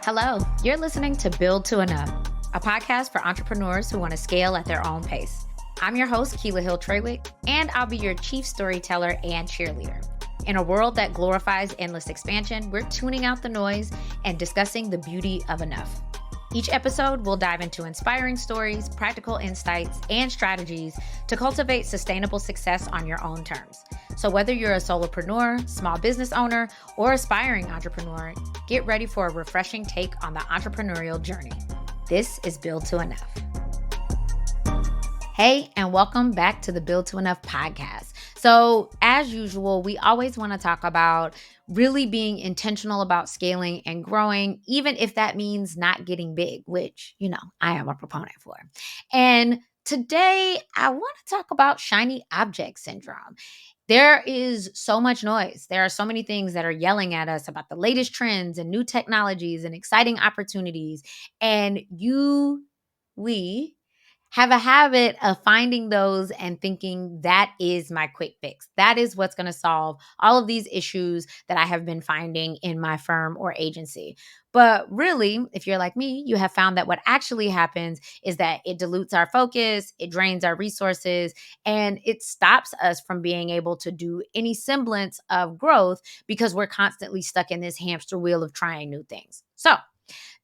Hello, you're listening to Build to Enough, a podcast for entrepreneurs who want to scale at their own pace. I'm your host, Keila Hill-Trawick, and I'll be your chief storyteller and cheerleader. In a world that glorifies endless expansion, we're tuning out the noise and discussing the beauty of enough. Each episode, we'll dive into inspiring stories, practical insights, and strategies to cultivate sustainable success on your own terms. So whether you're a solopreneur, small business owner, or aspiring entrepreneur, get ready for a refreshing take on the entrepreneurial journey. This is Build to Enough. Hey, and welcome back to the Build to Enough podcast. So as usual, we always want to talk about really being intentional about scaling and growing, even if that means not getting big, which, I am a proponent for. And today I want to talk about shiny object syndrome. There is so much noise. There are so many things that are yelling at us about the latest trends and new technologies and exciting opportunities. And we have a habit of finding those and thinking that is my quick fix. That is what's going to solve all of these issues that I have been finding in my firm or agency. But really, if you're like me, you have found that what actually happens is that it dilutes our focus, it drains our resources, and it stops us from being able to do any semblance of growth because we're constantly stuck in this hamster wheel of trying new things. So,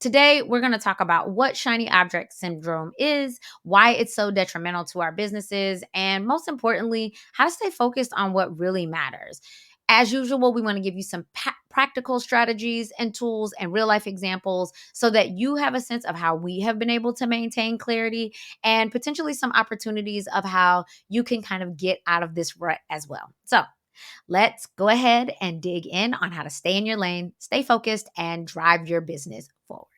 today, we're going to talk about what shiny object syndrome is, why it's so detrimental to our businesses, and most importantly, how to stay focused on what really matters. As usual, we want to give you some practical strategies and tools and real life examples so that you have a sense of how we have been able to maintain clarity and potentially some opportunities of how you can kind of get out of this rut as well. So, let's go ahead and dig in on how to stay in your lane, stay focused, and drive your business forward.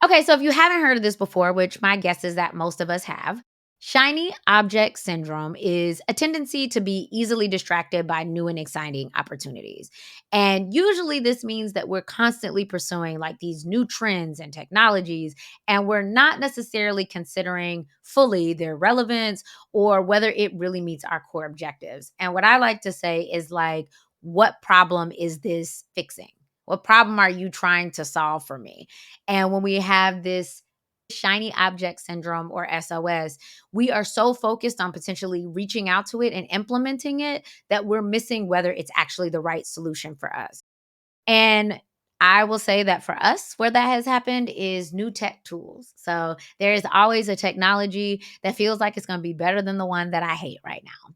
Okay, so if you haven't heard of this before, which my guess is that most of us have, shiny object syndrome is a tendency to be easily distracted by new and exciting opportunities. And usually this means that we're constantly pursuing like these new trends and technologies, and we're not necessarily considering fully their relevance or whether it really meets our core objectives. And what I like to say is like, what problem is this fixing? What problem are you trying to solve for me? And when we have this shiny object syndrome or SOS, we are so focused on potentially reaching out to it and implementing it that we're missing whether it's actually the right solution for us. And I will say that for us, where that has happened is new tech tools. So there is always a technology that feels like it's going to be better than the one that I hate right now.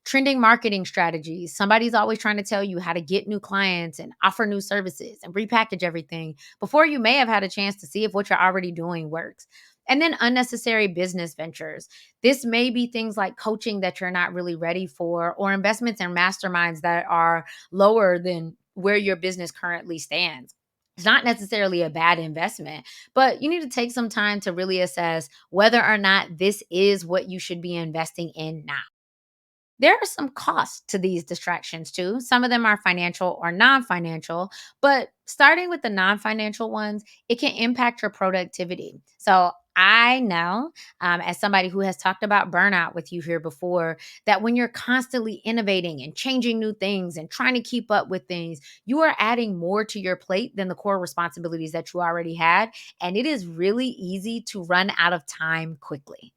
Trending marketing strategies. Somebody's always trying to tell you how to get new clients and offer new services and repackage everything before you may have had a chance to see if what you're already doing works. And then unnecessary business ventures. This may be things like coaching that you're not really ready for, or investments in masterminds that are lower than where your business currently stands. It's not necessarily a bad investment, but you need to take some time to really assess whether or not this is what you should be investing in now. There are some costs to these distractions too. Some of them are financial or non financial, but starting with the non financial ones, it can impact your productivity. So, I know, as somebody who has talked about burnout with you here before, that when you're constantly innovating and changing new things and trying to keep up with things, you are adding more to your plate than the core responsibilities that you already had. And it is really easy to run out of time quickly.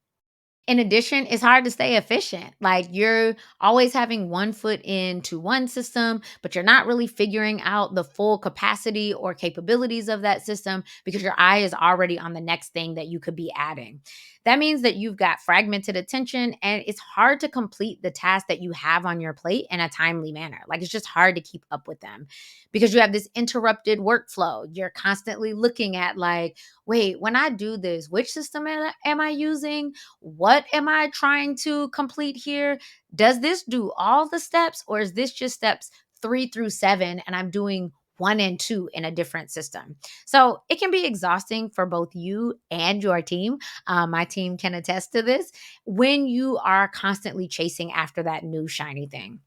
In addition, it's hard to stay efficient. Like you're always having one foot into one system, but you're not really figuring out the full capacity or capabilities of that system because your eye is already on the next thing that you could be adding. That means that you've got fragmented attention and it's hard to complete the tasks that you have on your plate in a timely manner. Like it's just hard to keep up with them because you have this interrupted workflow. You're constantly looking at like, wait, when I do this, which system am I using? What am I trying to complete here? Does this do all the steps or is this just steps 3 through 7 and I'm doing 1 and 2 in a different system? So it can be exhausting for both you and your team. My team can attest to this when you are constantly chasing after that new shiny thing.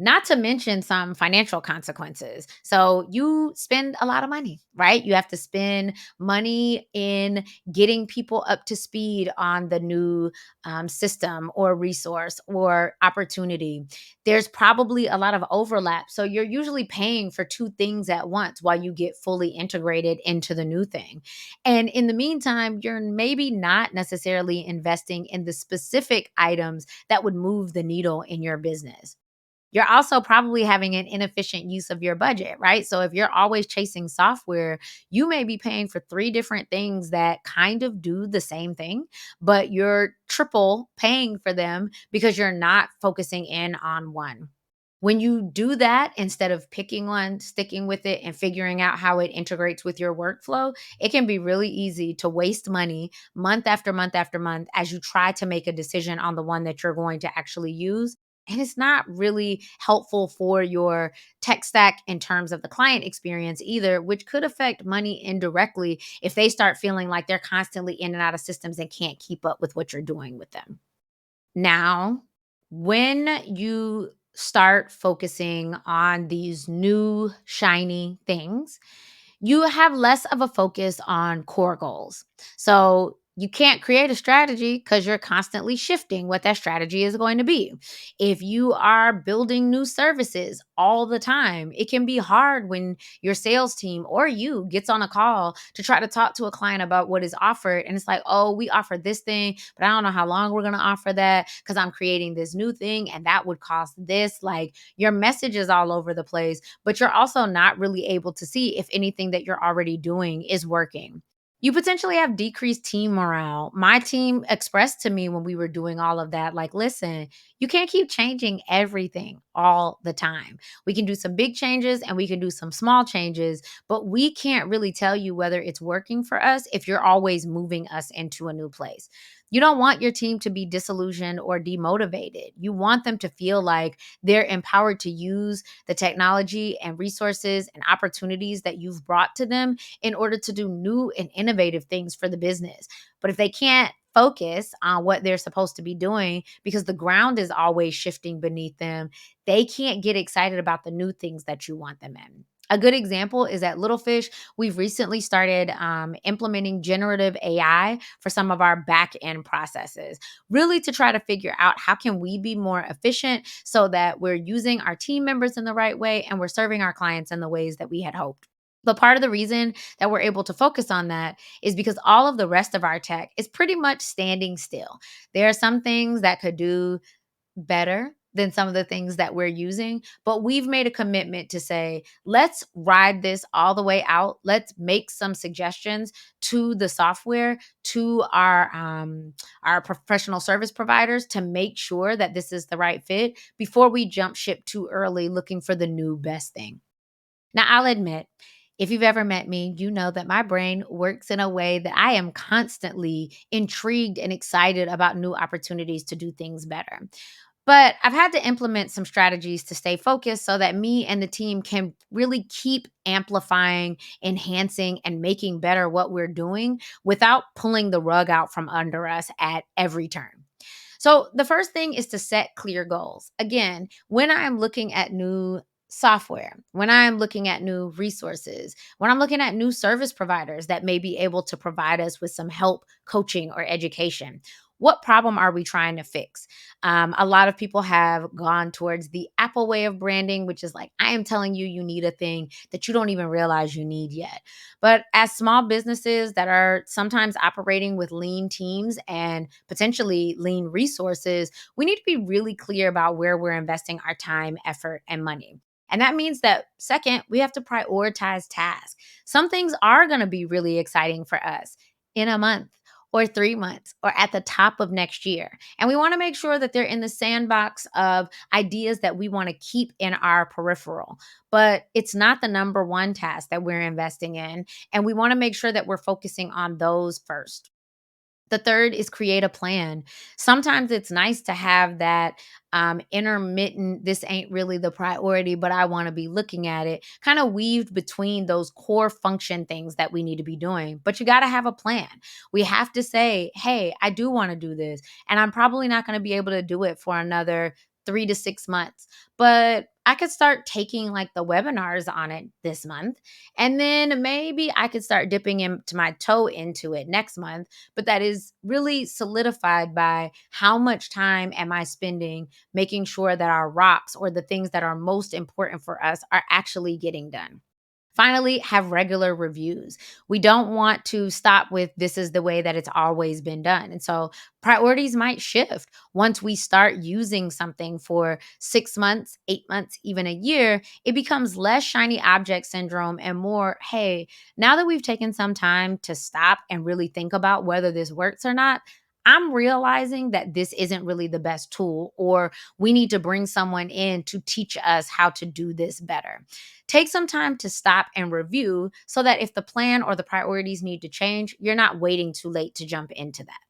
not to mention some financial consequences. So you spend a lot of money, right? You have to spend money in getting people up to speed on the new system or resource or opportunity. There's probably a lot of overlap. So you're usually paying for two things at once while you get fully integrated into the new thing. And in the meantime, you're maybe not necessarily investing in the specific items that would move the needle in your business. You're also probably having an inefficient use of your budget, right? So if you're always chasing software, you may be paying for three different things that kind of do the same thing, but you're triple paying for them because you're not focusing in on one. When you do that, instead of picking one, sticking with it, and figuring out how it integrates with your workflow, it can be really easy to waste money month after month after month as you try to make a decision on the one that you're going to actually use. And it's not really helpful for your tech stack in terms of the client experience either, which could affect money indirectly if they start feeling like they're constantly in and out of systems and can't keep up with what you're doing with them. Now, when you start focusing on these new shiny things, you have less of a focus on core goals. So you can't create a strategy because you're constantly shifting what that strategy is going to be. If you are building new services all the time, it can be hard when your sales team or you gets on a call to try to talk to a client about what is offered. And it's like, oh, we offer this thing, but I don't know how long we're going to offer that because I'm creating this new thing and that would cost this. Like your message is all over the place, but you're also not really able to see if anything that you're already doing is working. You potentially have decreased team morale. My team expressed to me when we were doing all of that, like, listen, you can't keep changing everything all the time. We can do some big changes and we can do some small changes, but we can't really tell you whether it's working for us if you're always moving us into a new place. You don't want your team to be disillusioned or demotivated. You want them to feel like they're empowered to use the technology and resources and opportunities that you've brought to them in order to do new and innovative things for the business. But if they can't focus on what they're supposed to be doing because the ground is always shifting beneath them, they can't get excited about the new things that you want them in. A good example is at Little Fish. We've recently started implementing generative AI for some of our back end processes, really to try to figure out how can we be more efficient so that we're using our team members in the right way and we're serving our clients in the ways that we had hoped. But part of the reason that we're able to focus on that is because all of the rest of our tech is pretty much standing still. There are some things that could do better than some of the things that we're using, but we've made a commitment to say, let's ride this all the way out. Let's make some suggestions to the software, to our professional service providers to make sure that this is the right fit before we jump ship too early looking for the new best thing. Now, I'll admit, if you've ever met me, you know that my brain works in a way that I am constantly intrigued and excited about new opportunities to do things better. But I've had to implement some strategies to stay focused so that me and the team can really keep amplifying, enhancing, and making better what we're doing without pulling the rug out from under us at every turn. So, the first thing is to set clear goals. Again, when I'm looking at new software, when I'm looking at new resources, when I'm looking at new service providers that may be able to provide us with some help, coaching, or education, what problem are we trying to fix? A lot of people have gone towards the Apple way of branding, which is like, I am telling you, you need a thing that you don't even realize you need yet. But as small businesses that are sometimes operating with lean teams and potentially lean resources, we need to be really clear about where we're investing our time, effort, and money. And that means that, second, we have to prioritize tasks. Some things are going to be really exciting for us in a month or 3 months or at the top of next year. And we want to make sure that they're in the sandbox of ideas that we want to keep in our peripheral. But it's not the number one task that we're investing in. And we want to make sure that we're focusing on those first. The third is create a plan. Sometimes it's nice to have that intermittent, this ain't really the priority, but I want to be looking at it, kind of weaved between those core function things that we need to be doing. But you got to have a plan. We have to say, hey, I do want to do this. And I'm probably not going to be able to do it for another 3 to 6 months. But I could start taking like the webinars on it this month. And then maybe I could start dipping into my toe into it next month. But that is really solidified by how much time am I spending making sure that our rocks or the things that are most important for us are actually getting done. Finally, have regular reviews. We don't want to stop with this is the way that it's always been done. And so priorities might shift once we start using something for 6 months, 8 months, even a year. It becomes less shiny object syndrome and more, hey, now that we've taken some time to stop and really think about whether this works or not, I'm realizing that this isn't really the best tool, or we need to bring someone in to teach us how to do this better. Take some time to stop and review so that if the plan or the priorities need to change, you're not waiting too late to jump into that.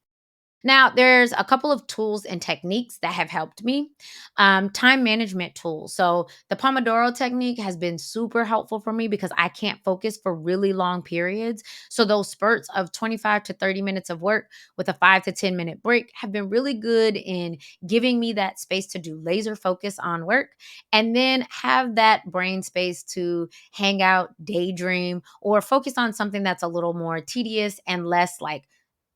Now, there's a couple of tools and techniques that have helped me. Time management tools. So, the Pomodoro technique has been super helpful for me because I can't focus for really long periods. So, those spurts of 25 to 30 minutes of work with a 5 to 10 minute break have been really good in giving me that space to do laser focus on work and then have that brain space to hang out, daydream, or focus on something that's a little more tedious and less like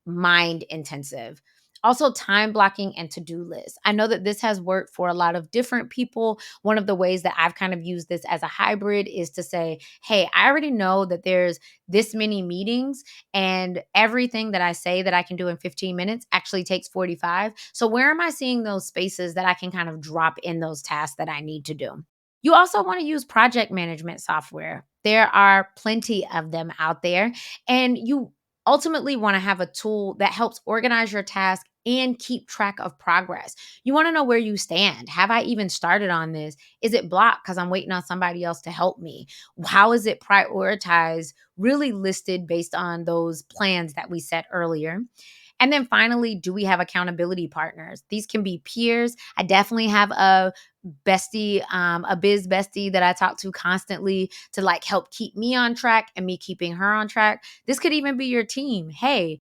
mind intensive. Also, time blocking and to do lists. I know that this has worked for a lot of different people. One of the ways that I've kind of used this as a hybrid is to say, hey, I already know that there's this many meetings, and everything that I say that I can do in 15 minutes actually takes 45. So, where am I seeing those spaces that I can kind of drop in those tasks that I need to do? You also want to use project management software. There are plenty of them out there, and you ultimately want to have a tool that helps organize your task and keep track of progress. You want to know where you stand. Have I even started on this? Is it blocked because I'm waiting on somebody else to help me? How is it prioritized? Really listed based on those plans that we set earlier. And then finally, do we have accountability partners? These can be peers. I definitely have a bestie, a biz bestie that I talk to constantly to like help keep me on track and me keeping her on track. This could even be your team. Hey,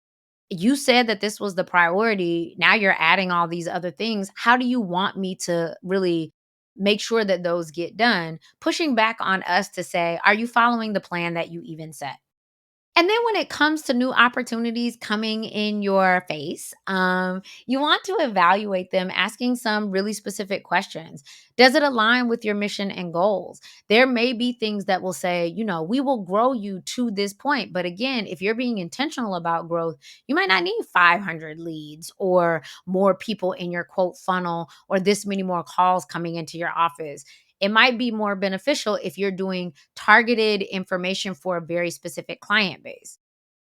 you said that this was the priority. Now you're adding all these other things. How do you want me to really make sure that those get done? Pushing back on us to say, are you following the plan that you even set? And then when it comes to new opportunities coming in your face, you want to evaluate them asking some really specific questions. Does it align with your mission and goals? There may be things that will say, we will grow you to this point. But again, if you're being intentional about growth, you might not need 500 leads or more people in your quote funnel or this many more calls coming into your office. It might be more beneficial if you're doing targeted information for a very specific client base.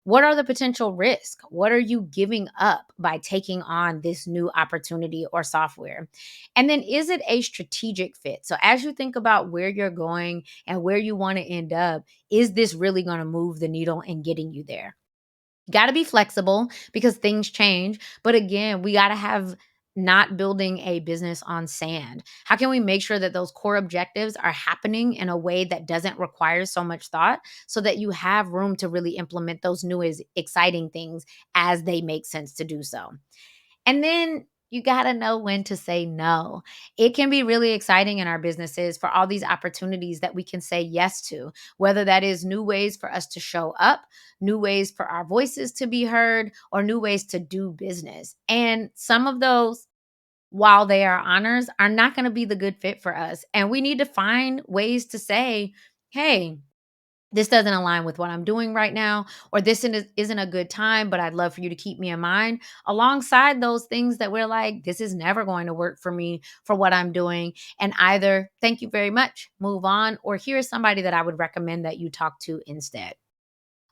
What are the potential risks? What are you giving up by taking on this new opportunity or software? And then is it a strategic fit? So as you think about where you're going and where you want to end up, is this really going to move the needle in getting you there? Got to be flexible because things change. But again, we got to have not building a business on sand. How can we make sure that those core objectives are happening in a way that doesn't require so much thought so that you have room to really implement those new exciting things as they make sense to do so? And then you got to know when to say no. It can be really exciting in our businesses for all these opportunities that we can say yes to, whether that is new ways for us to show up, new ways for our voices to be heard, or new ways to do business. And some of those, while they are honors, are not going to be the good fit for us. And we need to find ways to say, hey, this doesn't align with what I'm doing right now, or this isn't a good time, but I'd love for you to keep me in mind. Alongside those things that we're like, this is never going to work for me for what I'm doing. And either thank you very much, move on, or here's somebody that I would recommend that you talk to instead.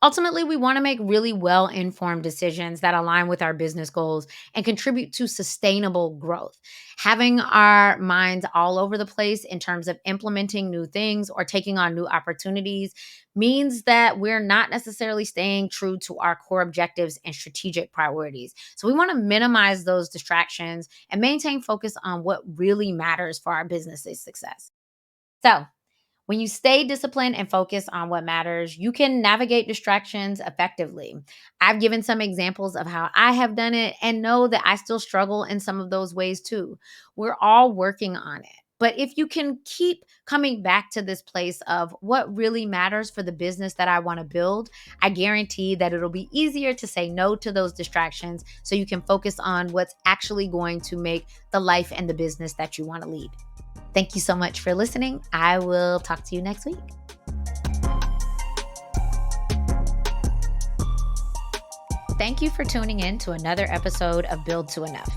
Ultimately, we want to make really well informed decisions that align with our business goals and contribute to sustainable growth. Having our minds all over the place in terms of implementing new things or taking on new opportunities means that we're not necessarily staying true to our core objectives and strategic priorities. So, we want to minimize those distractions and maintain focus on what really matters for our business's success. So, When you stay disciplined and focus on what matters, you can navigate distractions effectively. I've given some examples of how I have done it and know that I still struggle in some of those ways too. We're all working on it. But if you can keep coming back to this place of what really matters for the business that I want to build, I guarantee that it'll be easier to say no to those distractions so you can focus on what's actually going to make the life and the business that you want to lead. Thank you so much for listening. I will talk to you next week. Thank you for tuning in to another episode of Build to Enough.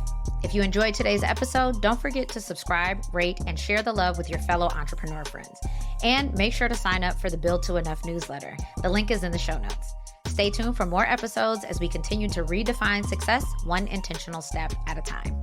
If you enjoyed today's episode, don't forget to subscribe, rate, and share the love with your fellow entrepreneur friends. And make sure to sign up for the Build to Enough newsletter. The link is in the show notes. Stay tuned for more episodes as we continue to redefine success one intentional step at a time.